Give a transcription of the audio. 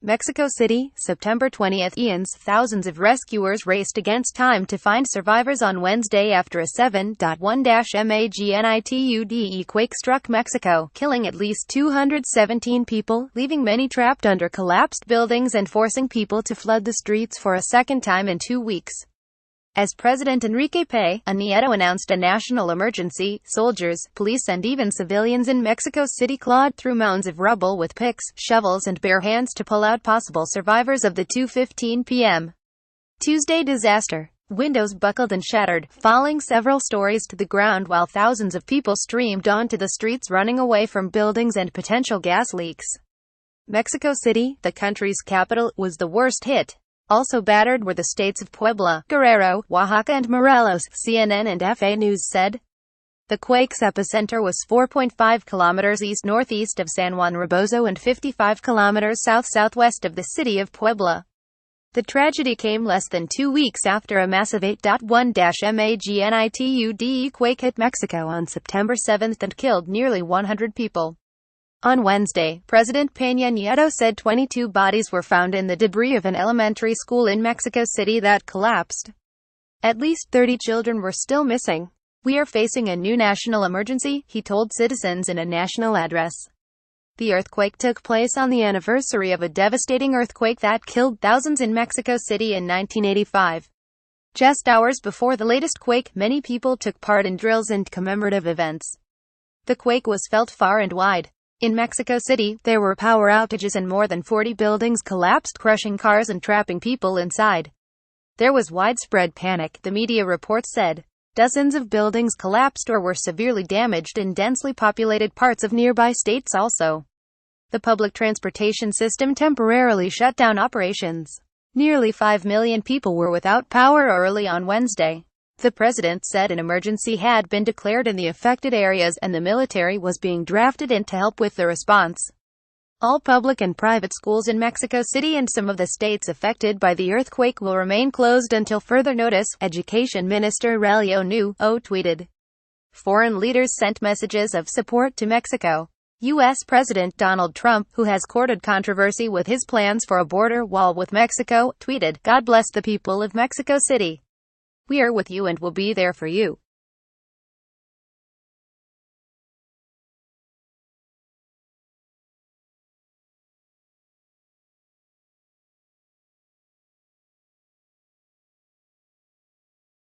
Mexico City, September 20th. Ian's thousands of rescuers raced against time to find survivors on Wednesday after a 7.1-magnitude quake struck Mexico, killing at least 217 people, leaving many trapped under collapsed buildings and forcing people to flood the streets for a second time in 2 weeks. As President Enrique Peña Nieto announced a national emergency, soldiers, police and even civilians in Mexico City clawed through mounds of rubble with picks, shovels and bare hands to pull out possible survivors of the 2:15 p.m. Tuesday disaster. Windows buckled and shattered, falling several stories to the ground while thousands of people streamed onto the streets running away from buildings and potential gas leaks. Mexico City, the country's capital, was the worst hit. Also battered were the states of Puebla, Guerrero, Oaxaca and Morelos, CNN and FA News said. The quake's epicenter was 4.5 kilometers east-northeast of San Juan Rebozo and 55 kilometers south-southwest of the city of Puebla. The tragedy came less than 2 weeks after a massive 8.1-magnitude quake hit Mexico on September 7 and killed nearly 100 people. On Wednesday, President Peña Nieto said 22 bodies were found in the debris of an elementary school in Mexico City that collapsed. At least 30 children were still missing. We are facing a new national emergency, he told citizens in a national address. The earthquake took place on the anniversary of a devastating earthquake that killed thousands in Mexico City in 1985. Just hours before the latest quake, many people took part in drills and commemorative events. The quake was felt far and wide. In Mexico City, there were power outages and more than 40 buildings collapsed, crushing cars and trapping people inside. There was widespread panic, the media reports said. Dozens of buildings collapsed or were severely damaged in densely populated parts of nearby states also. The public transportation system temporarily shut down operations. Nearly 5 million people were without power early on Wednesday. The president said an emergency had been declared in the affected areas and the military was being drafted in to help with the response. All public and private schools in Mexico City and some of the states affected by the earthquake will remain closed until further notice, Education Minister Aurelio Nuño tweeted. Foreign leaders sent messages of support to Mexico. U.S. President Donald Trump, who has courted controversy with his plans for a border wall with Mexico, tweeted, "God bless the people of Mexico City. We are with you and will be there for you."